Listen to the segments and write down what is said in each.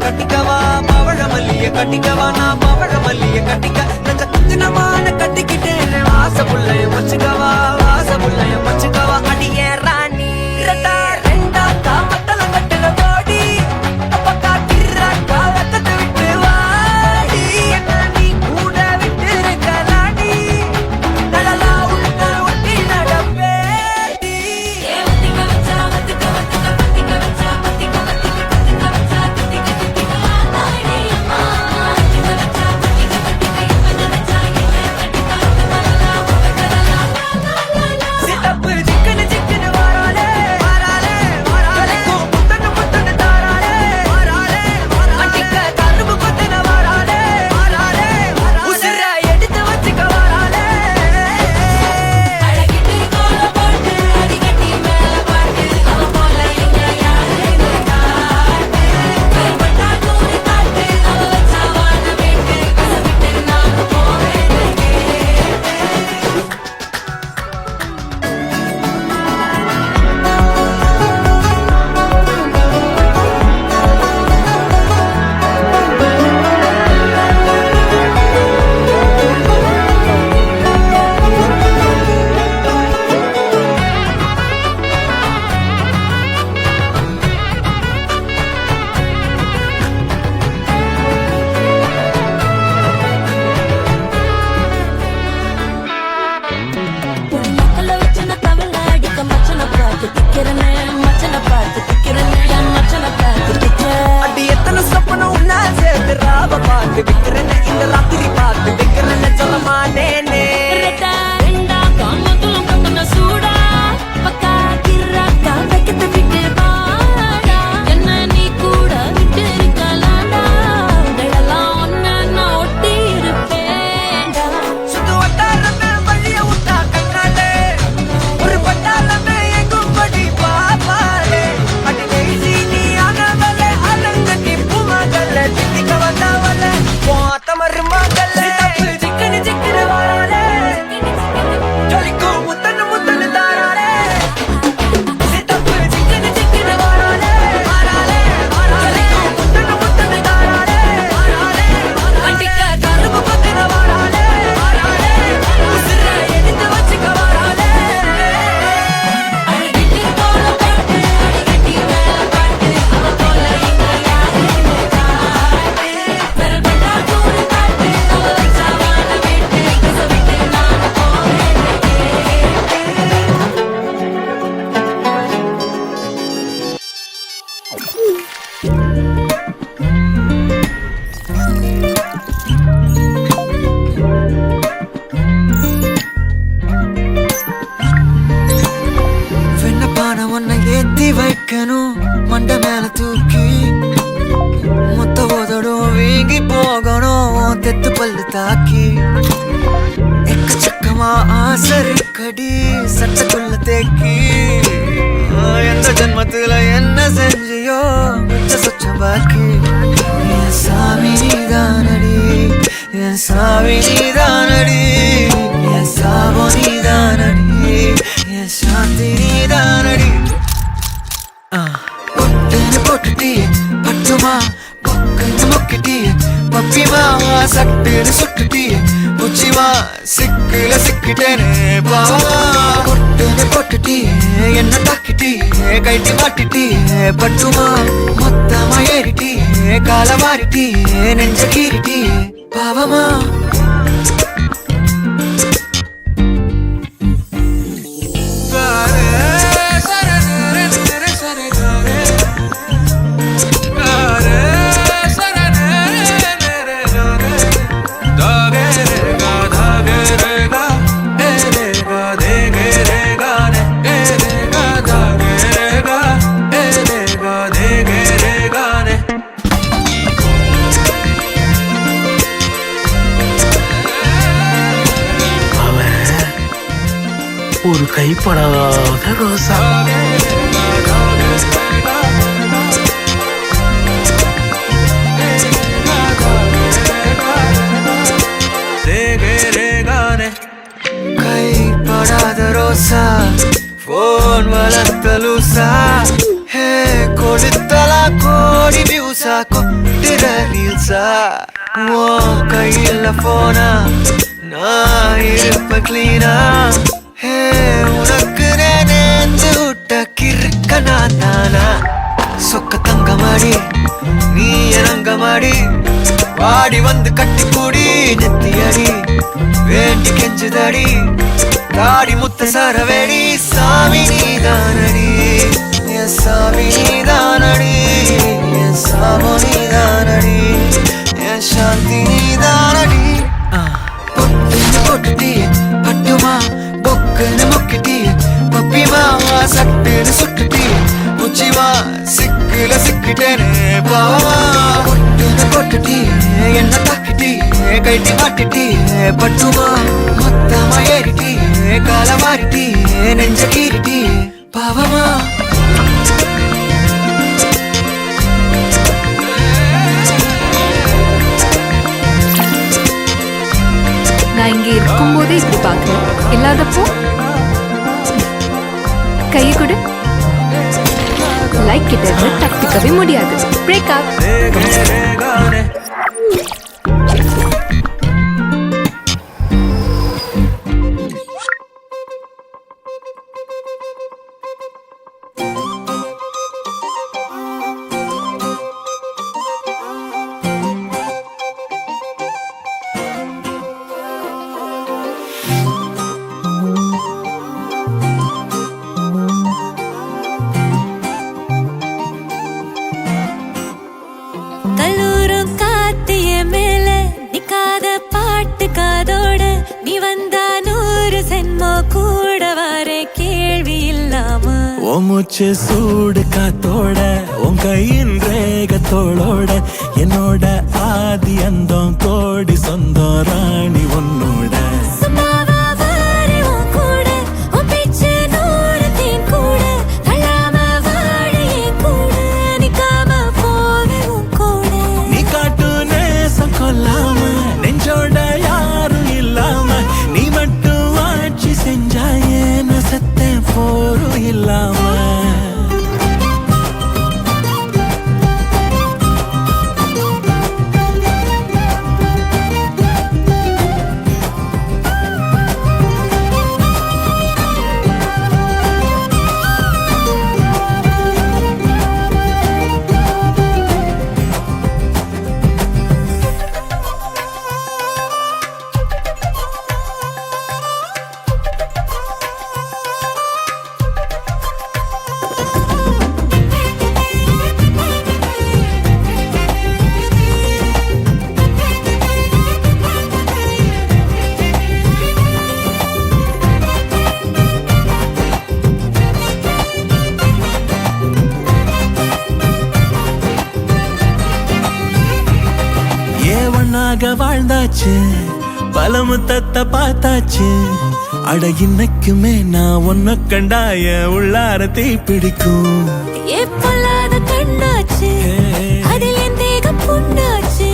கட்டிக்கவா பவழ மல்லிய கட்டிக்கவா நான் பவழ மல்லிய கட்டிக்க நஞ்ச குஞ்சினமான கட்டிக்கிட்டேன் வாச புள்ளைய வச்சுக்கவா வாச புள்ளைய வச்சுக்கவா அடியே ராணி இரட்டா ரெண்டா காமத்தல கட்டுல போடி அப்பக்கா கிராக்கா வெக்கத்தை விட்டு வாடி என்ன நீ கூட விட்டு இருக்கலாடி நலலா உள்ள ஒட்டி நடப்பேடி வத்திக்க வச்சா வத்திக்க வத்திக்க வத்திக்க வச்சா வத்திக்க வத்திக்க வத்திக்க வச்சா வத்திக்க வத்திக்க ஆனாடி அம்மா வத்திக்க வச்சா வத்திக்க வத்திக்க எப்ப நினைச்சா என்ன கட்டிக்கா வரலா வரலா சித்தப்பு சிக்கன சிக்கன வாராலே வாராலே வாராலே முத்தன முத்தன தாராலே வாராலே வாராலே அடிக்க கரும்பு கொத்தன வாராலே வாராலே உசிர எடுத்து வச்சுக்க வாராலே அழகிட்டு கோல போட்டு அடிக்கட்டி மேல பாட்டு அவ போல எங்க யாரு காட்டு கைப்பட்டா தூரி காட்டு அவ வச்சா வாழ வேட்டு கச விட்டு நான் போவேன் மக்கள வச்சன தவள அடிக்க மச்சன பார்த்து திக்கிறனே மச்சன பார்த்து திக்கிறனே என் மச்சன பார்த்து திக்கிறேன் அடி எத்தனை சொப்பன உன்னா சேர்த்து ராவ பார்த்து விக்கிறேன்னு இந்த ராத்திரி பார்த்து விக்கிறேன்னு சொல்ல மாட்டேனே ரெட்டா ரெண்டா காமத்துலம் கட்டன சூடா பக்கா கிராக்கா வைக்கத்தை விட்டு வாடா என்ன நீ கூட விட்டு இருக்கலாடா உடலெல்லாம் ஒன்ன நான் ஒட்டி இருப்பேன்டா சுத்து வட்டாரமே வழிய விட்டா கண்ணாலே ஒரு பட்டாளமே எங்கும் படி பாப்பாலே அடி நெய்சி நீ ஆனவளே அலங்க நீ பூமகள திட்டிக்க வந்தவளே போத்த மருமகளே சிக்கன சிக்கன வாராலே ஜொலிக்கும் முத்தன முத்தன தாராலே சித்தப்பு சிக்கன சிக்கன வாராலே வாராலே வாராலே முத்தன முத்தன தாராலே வாராலே அடிக்க கரும்பு கொத்தன வாராலே வாராலே உசிர எடுத்து வச்சுக்க வாராலே அழகிட்டு கோல போட்டு அடிக்கட்டி மேல பாட்டு அவ போல எங்க யாரு காட்டு பெரும்பட்டா தூரி காட்டு அவ வச்சா வாழ வேட்டு கச விட்டு நான் போவேன் வெண்ணப்பான உன்னை ஏத்தி வைக்கணும் மண்டை மேல தூக்கி மொத்த உதடும் வீங்கி போகணும் தெத்து பல்லு தாக்கி எக்கச்சக்கமா ஆசருக்கடி சட்டக்குள்ள தேக்கி எந்த ஜென்மத்துல என்ன செஞ்சியோ மிச்ச சொச்சம் பாக்கி என் சாமி நீதானடி என் சாமி நீதானடி என் சாபம் நீதானடி என் சாந்தி நீதானடி பொட்டுன்னு போட்டுட்டி பட்டுமா பொக்குன்னு மொக்கிட்டி பப்பிமா சட்டுன்னு சுட்டுட்டி புச்சிமா சிக்குல சிக்கிட்டேனே பாவமா பொட்டுன்னு போட்டுட்டி என்ன தாக்கிட்டி கைட்டி மாட்டிட்டி பட்டுமா மொத்தமா ஏறிட்டி கால மாறிட்டி நெஞ்ச கீறிட்டி பாவமா ஒரு கைப்படாத ரோசா கைப்படாத ரோசா போன் வளர்த்த லூசா ஹே கொடுத்தலா கோடி வியூசா பார்த்தா கொட்டுற ரீல்ஸா ஓ கையில போனா நான் இருப்ப கிளீனா ஹே உனக்கு நேர்ந்து விட்ட கிறுக்க நான் தானா சொக்க தங்கமாடி நீ இறங்கமாடி வாடி வந்து கட்டி கூடி நெத்தியடி வேண்டி கெஞ்சுதடி தாடி முத்த சரவேடி சாமி நீதானடி என் சாமி நீதானடி என் சாமோ நீதானடி என் சாந்தி நீதானடி பொட்டுன்னு போட்டுட்டியே பட்டுமா பொக்குன்னு முக்கிட்டியே பப்பிமா சட்டுன்னு சுட்டுட்டியே புச்சிமா சிக்குல சிக்கிட்டேனே பாவமா பொட்டுன்னு போட்டுட்டியே என்ன தாக்கிட்டியே கைட்டி மாட்டிட்டியே பட்டுமா மொத்தமா ஏறிட்டியே கால மாறிட்டியே நெஞ்ச கீறிட்டியே பாவமா நான் இங்க இருக்கும்போதே இப்படி பாக்குறேன் இல்லாதப்போ கையை கொடு லைக் கிட்ட இருந்து தப்பிக்கவே முடியாது பிரேக் அப் கல்லூரும் காத்திய மேல நிக்காத பாட்டு காதோட நீ வந்தா 100 சென்மோ கூட வர கேள்வி இல்லாம ஓ மூச்சு சூடு காத்தோட உன் கையின் ரேகத்தோளோட என்னோட ஆதி அந்தம் கோடி சொந்தம் ராணி உன்னோட சும்மாவா வாரே உன் கூட உன் பேச்சு 100 தேன் கூட தள்ளாம வாழ என் கூட நிக்காம போவே உன் கூட நீ காட்டு நேசம் கொல்லாம நெஞ்சோட யாரும் இல்லாம நீ மட்டும் ஆட்சி செஞ்சாயே நசத்தே போரும் இல்லாம ஒன்னாக வாழ்ந்தாச்சு பல முத்தத்தை பார்த்தாச்சு அட இன்னைக்குமே நான் ஒன்ன கண்டாய உள்ளார தீ பிடிக்கும் எப்பொல்லாத கண்ணாச்சு அதில் என் தேகம் புண்ணாச்சு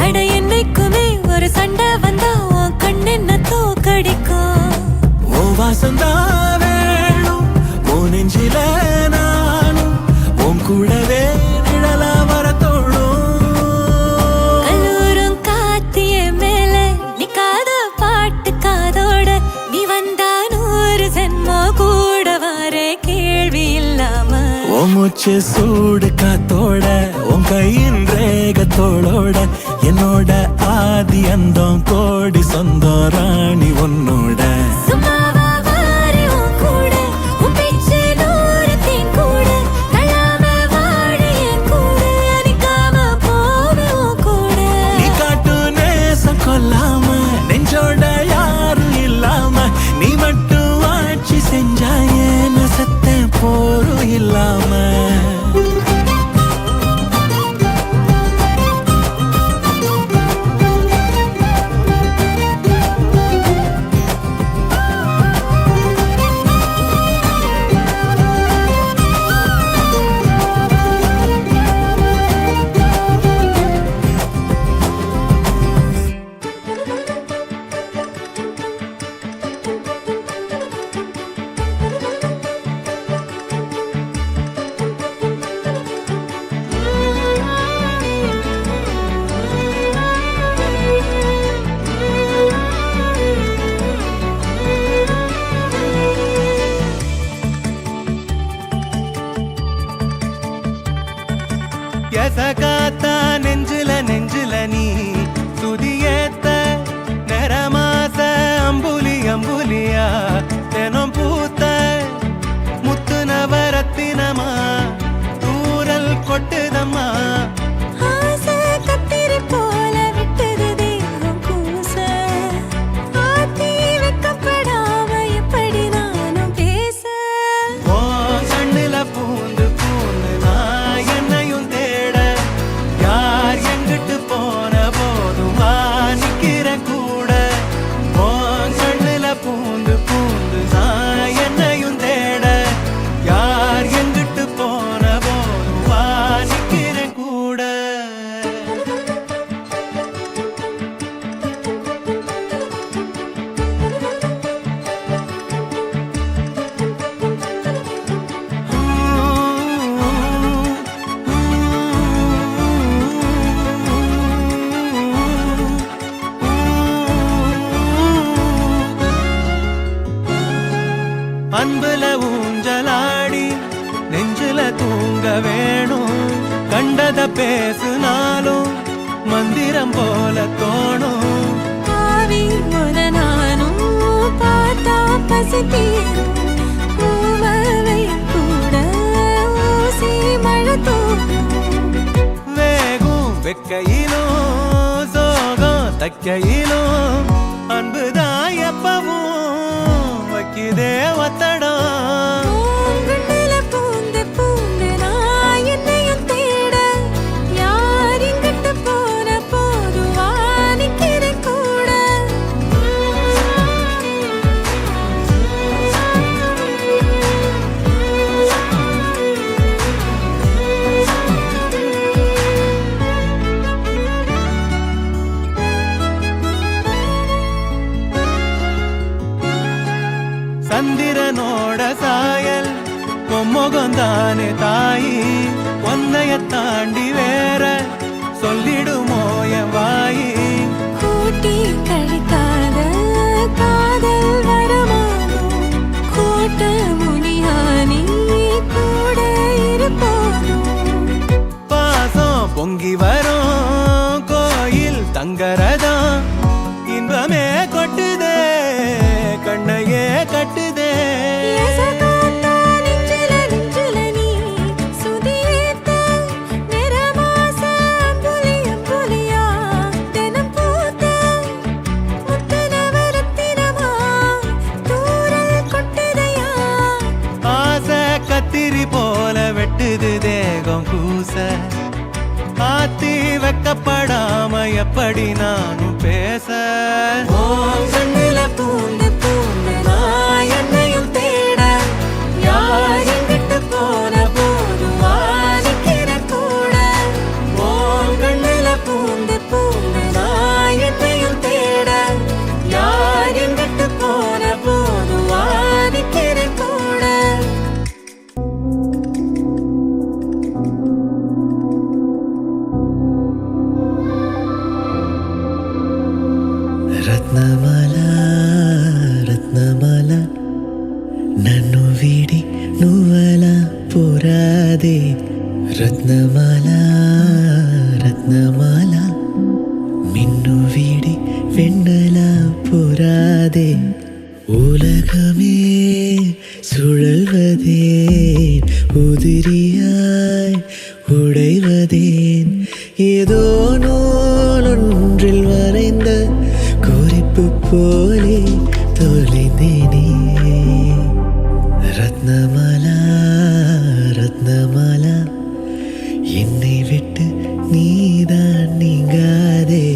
அட என்னைக்குமே ஒரு சண்டை வந்தா உன் கண்ணென்ன தோக்கடிக்கும் ஓ வாசந்தா வேணும் ஓ நெஞ்சில நானும் உன் கூடவே நிழலா வர தோணும் கல்லூரும் காத்திய மேல நிக்காத பாட்டு காதோட நீ வந்தா 100 சென்மோ கூட வர கேள்வி இல்லாம ஓ மூச்சு சூடு காத்தோட உன் கையின் ரேகத்தோளோட என்னோட ஆதி அந்தம் கோடி சொந்தம் ராணி உன்னோட சும்மாவா வாரே உன் கூட உன் பேச்சு 100 தேன் கூட தள்ளாம வாழ என் கூட நிக்காம போவே உன் கூட நீ காட்டு நேசம் கொல்லாம நெஞ்சோட யாரும் இல்லாம நீ மட்டும் ஆட்சி செஞ்சாயே நசத்தே போரும் இல்லாம காத்தா நெஞ்சில நெஞ்சில நீ சுதியேத்த நிறமாச அம்புலி அம்புலியா தினம் பூத்த முத்து நவரத்தினமா தூரல் கொட்டுதம்மா ஆசை கத்திரி போல விட்டது தேகம் கூச ஆத்தி வெக்கப்படாம எப்படி நானும் பேச ஓ கண்ணுல பூந்து பூந்து நான் என்னையும் தேட யார் எங்கிட்டு போன போதும் வா நிக்கிற கூட ஓ கண்ணுல பூந்து பூந்து நான் என்னையும் தேட யார் எங்கிட்டு போன போதும் வா நிக்கிற கூட அன்புல ஊஞ்சலாடி நெஞ்சில தூங்க வேணும் கண்டத பேசுனாலும் மந்திரம் போல தோணும் ஆவி முத நானும் பார்த்தா பசி தீரும் பூவவை கூட ஊசி மழை தூக்கும் வேகும் வெக்கையிலும் சோகம் தக்கையிலும் அன்புதான் எப்பவும் வைக்குதே ஒத்தடம் பூங்குழல பூந்து பூந்து நான் என்னையும் தேட யார் இங்கிட்டு போன போதுவா நிக்கிறேன் கூட சந்திரனோட சாயல் பொம்முகந்தானே தாயி ஒன்னைய தாண்டி வேற சொல்லிடுமோ என் வாயி கூட்டி கழிக்காத காதல் வரமானோ கூட்ட முனியானி கூட இருப்போனும் பாசம் பொங்கி வரும் கோயில் தங்கரதம் இன்பமே கொட்டுதே கண்ணையே கட்டுதே எசகாத்தா நெஞ்சில நெஞ்சில நீ சுதியேத்த நிறமாச அம்புலி அம்புலியா தினம் பூத்த முத்து நவரத்தினமா தூரல் கொட்டுதையா ஆசை கத்திரி போல வெட்டுது தேகம் கூச ஆத்தி வெக்கப்படாம எப்படி நானும் பேச ஓ கண்ணுல பூந்து பூந்து நான் என்னையும் தேட யார் எங்கிட்டு போன போதும் வா நிக்கிற கூட ஓ கண்ணுல பூந்து பூந்து நான் என்னையும் தேட யார் எங்கிட்டு போன போதும் வா நிக்கிற கூட రత్నమాల రత్నమాల నన్ను వీడి నువ్వలా పోరాదే రత్నమాల రత్నమాల మిన్ను వీడి వెన్నలా போராதே உலகமே சுழல்வதேன் உதிரியாய் உடைவதேன் ஏதோ நூலொன்றில் வரைந்த குறிப்பு போலே தொலைந்தேனே ரத்னமாலா ரத்னமாலா என்னை விட்டு நீதான் நீங்காதே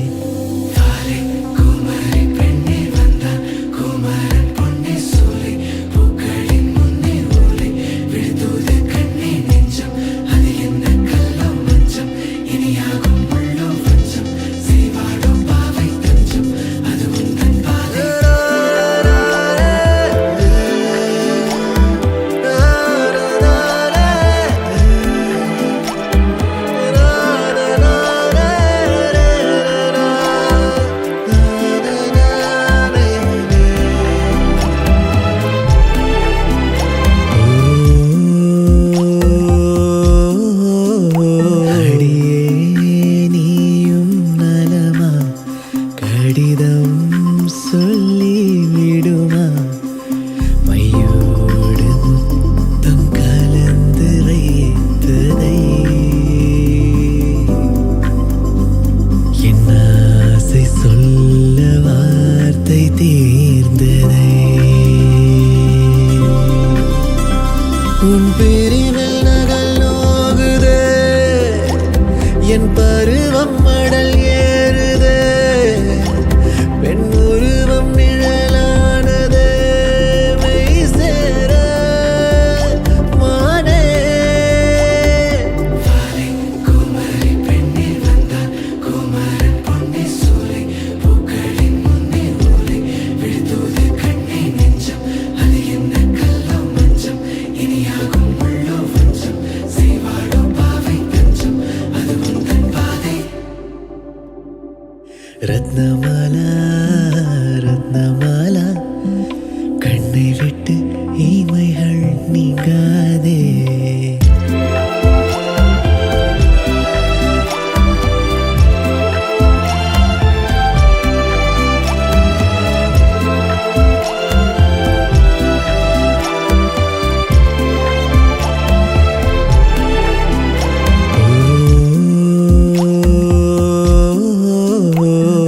na என் பருவம் மடல் ஏறுதே பெண் உருவம் நிழலானது மெய் சேர மானே குமரி பெண்ணில் வந்தால் குமரன் பொன்னி சூலை பூக்களின் முன்னே ஓலை விழுந்தோது கண்ணை நெஞ்சம் அது என்ன கல்லோ மஞ்சம் இனியாகும் உள்ளோ வஞ்சம் செய்வாளோ பாவை தஞ்சம் அது உந்தன் பாதை ரத்னமாலா ரத்னமாலா கண்ணை விட்டு இமைகள் நீங்காதே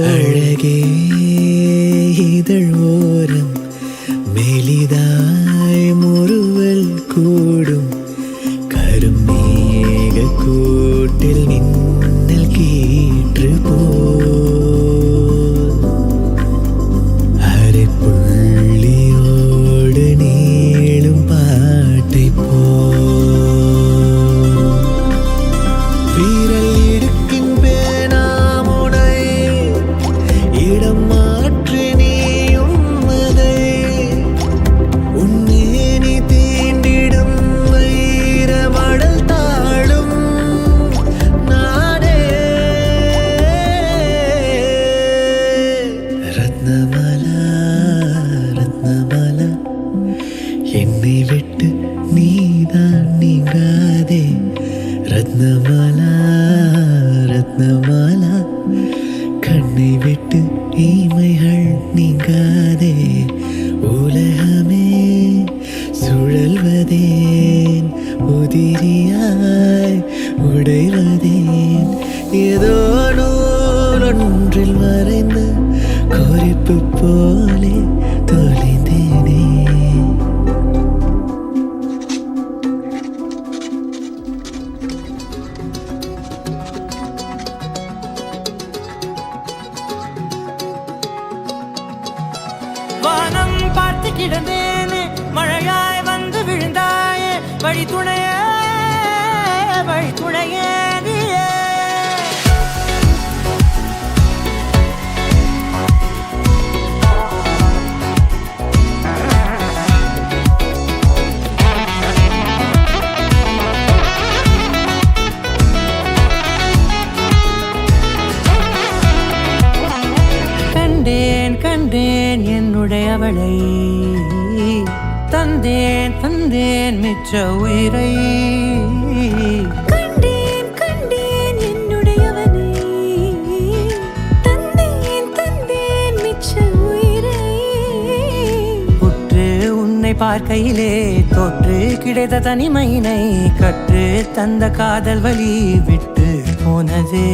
அழகே இதழ் ஓரம் மெலிதாய் முறுவல் கூடும் கருமேக கூட்டில் மின்னல் கீற்று போல் அரை புள்ளியோடு நீளும் பாட்டை போல் வீரல் இடுக்கின் பேனாமுனை இடம் மாற்று நீயும் அதை உன்னேனி தீண்டிடும் ஈரமடல் தாழும் நானே ரத்னமாலா ரத்னமாலா என்னை விட்டு நீதான் நீங்காதே ரத்னமாலா ரத்னமாலா கண்ணை விட்டு இமைகள் நீங்காதே உலகமே சுழல்வதேன் உதிரியாய் உடைவதேன் ஏதோ நூலொன்றில் மறைந்து குறிப்பு போலே தொலைந்தேனே வானம் பார்த்து கிடந்தேனே மழையாய் வந்து விழுந்தாயே வழி துணையே நீயே கண்டேன் கண்டேன் என்னுடையவளை தந்தேன் தந்தேன் மிச்ச உயிரை கண்டேன் கண்டேன் என்னுடையவனை தந்தேன் தந்தேன் மிச்ச உயிரை உற்று உன்னை பார்க்கையிலே தோற்று கிடைத்த தனிமையினை கற்று தந்த காதல் வழி விட்டு போனதே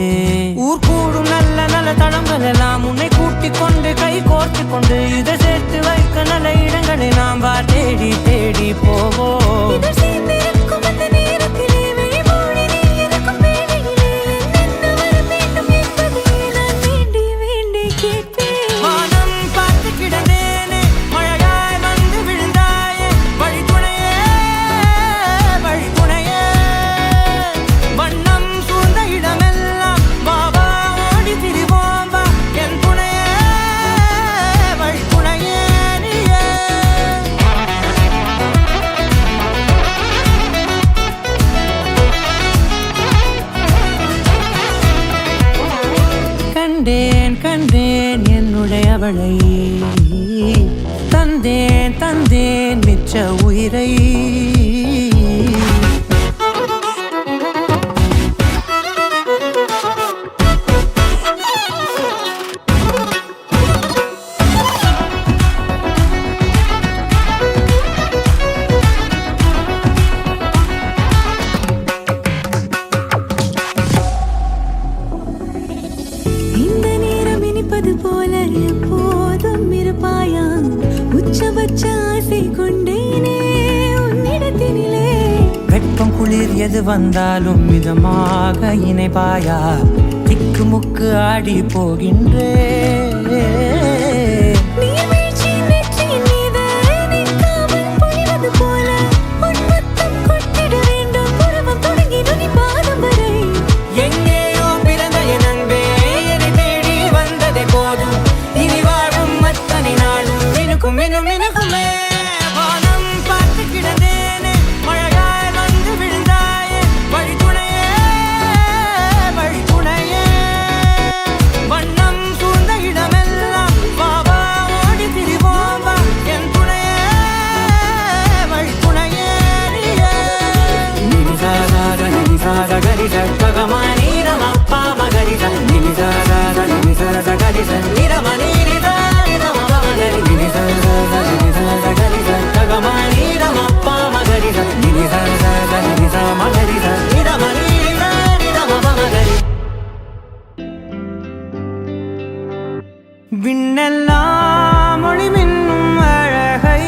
ஊர் கூடும் நல்ல நல்ல தடங்கள் எல்லாம் உன்னை கூட்டிக் கொண்டு கை கோர்த்து கொண்டு இதை சேர்த்து வைக்க நல்ல இடங்களை நாம் வா தேடி தேடி போவோம் இதழ் சேர்ந்திருக்கும் அந்த நேரத்திலே விழிமூடி நீ இருக்கும் வேளையிலே என்னென்ன வர வேண்டும் என்பதை நான் வேண்டி வேண்டி கேட்பேன் வானம் பார்த்து கிடந்தேனே மழையாய் வந்து விழுந்தாயே வழி துணையே வண்ணம் சூழ்ந்த இடமெல்லாம் பாபா ஓடி திரிவோம் வா என் துணையே வழி துணையே நீயே கண்டேன் கண்டேன் என்னுடையவளை தந்தேன் தந்தேன் மிச்ச உயிரை இந்த நேரம் இனிப்பது போல எப்போதும் இருப்பாயா உச்சபட்ச ஆசை கொண்டேனே உன்னிடத்தில் எது வந்தாலும் மிதமாக இணைப்பாயா திக்குமுக்கு ஆடி போகின்றே விண்ணெல்லாம் மொழி மின்னும் அழகை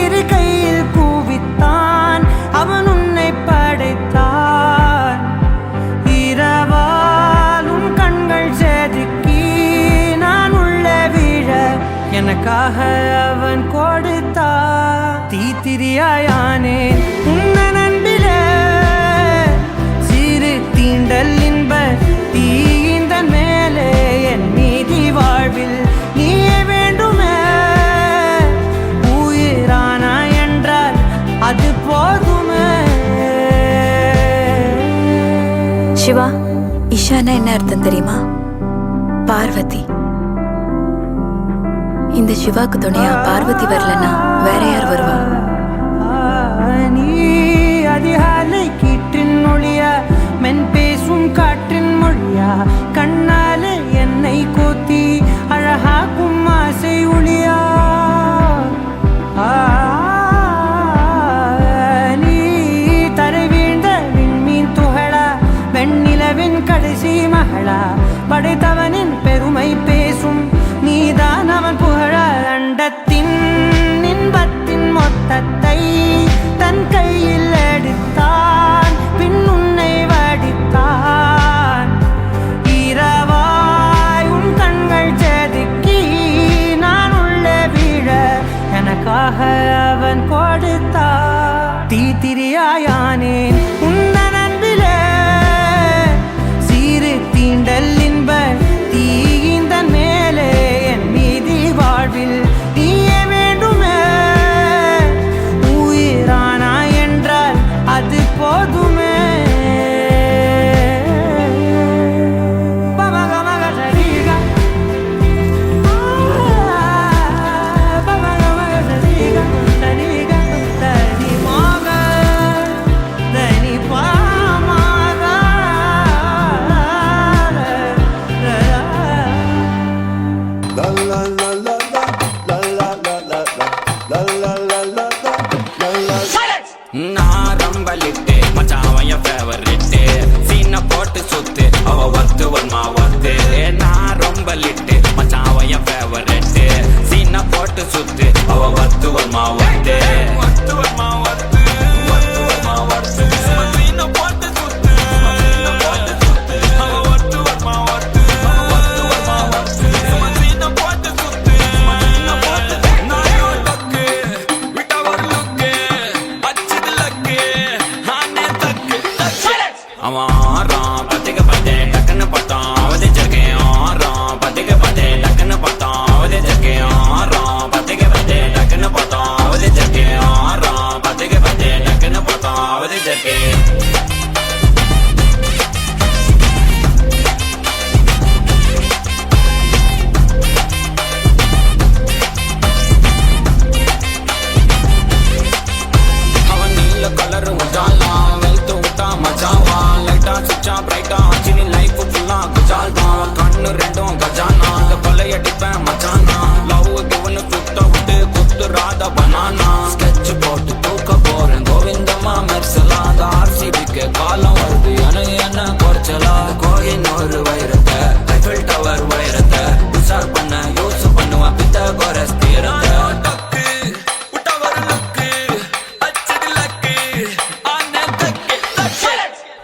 இரு கையில் கூவித்தான் அவன் உன்னை படைத்தான் இரவாலும் கண்கள் செதுக்கி நான் உள்ள விழ எனக்காக அவன் கொடுத்தான் தீத்திரியாயானே உன்ன நண்பிலே சிறு தீண்டல் இன்ப தீந்தன் மேலே என் மீதி வாழ்வில் நீயே வேண்டுமே உயிரானா என்றால் அது போதுமே. சிவா, இஷானா என்ன அர்த்தம் தெரியுமா? பார்வதி. இந்த சிவாக்கு துணையா பார்வதி வரலன்னா வேற யார் வருவா? நீ அதிகாலை கீற்றின் மொழியா மென் பேசும் காற்றின் மொழியா கண்ணாலே என்னை கோத்தி அழகாக்கும் ஆசை ஒளியா நீ தரை வீழ்ந்த விண்மீன் துகளா வெண்ணிலவின் கடைசி மகளா படைத்தவனின் பெருமை பேசும் நீதான் அவன் புகழ அண்டத்தின் இன்பத்தின் மொத்தத்தை தன் கையில் எடுத்தான் பின் உன்னை வடித்தான் இரவாய் உன் கண்கள் செதுக்கி நான் உள்ளே விழ எனக்காக அவன் கொடுத்தான் தீத்திரியாயானேன் உன்ன நண்பிலே சிறு தீண்டல் இன்ப தீந்தன் மேலே என் மீதி வாழ்வில் நீயே வேண்டுமே உயிரானா என்றால் அது போதுமே. நான் ரம்பலிட்டு மச்சான் என் ஃபேவரிட்டு சீனை போட்டு சுத்து அவ ஒத்து வன்மா ஒத்து நான் ரம்பலிட்டு மச்சான் என் ஃபேவரிட்டு சீனை போட்டு சுத்து அவ ஒத்து வன்மா ஒத்து ஒத்து வன்மா ஒத்து ஒத்து வன்மா ஒத்து சீனை போட்டு சுத்து அவ ஒத்து வன்மா ஒத்து ஒத்து வன்மா ஒத்து சீனை போட்டு சுத்து நான் யோட்டக்கு விட்டா ஒரு லுக்கு அவன் ஆறான் பத்திக்க பார்த்தே டக்குன்னு பார்த்தான் அவதே ஜர்க்கேன் ஆறான் பத்திக்க பார்த்தே டக்குன்னு பார்த்தான் அவதே ஜர்க்கேன் ஆறான் பத்திக்க பார்த்தே டக்குன்னு பார்த்தான் அவதே ஜர்க்கேன்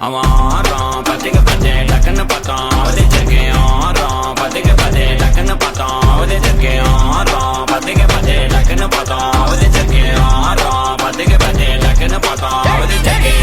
அவன் ஆறான் பத்துக்கு பத்து டக்குன்னு பார்த்தோம் அவதே ஜக்கே ஆறான் பத்துக்கு பத்து டக்குன்னு பார்த்தோம் அவதே ஜக்கே ஆறான் பத்துக்கு பத்து டக்குன்னு பார்த்தோம் அவதே ஜக்கே ஆறான் பத்துக்கு பத்து டக்குன்னு பார்த்தோம் அவதே ஜக்கே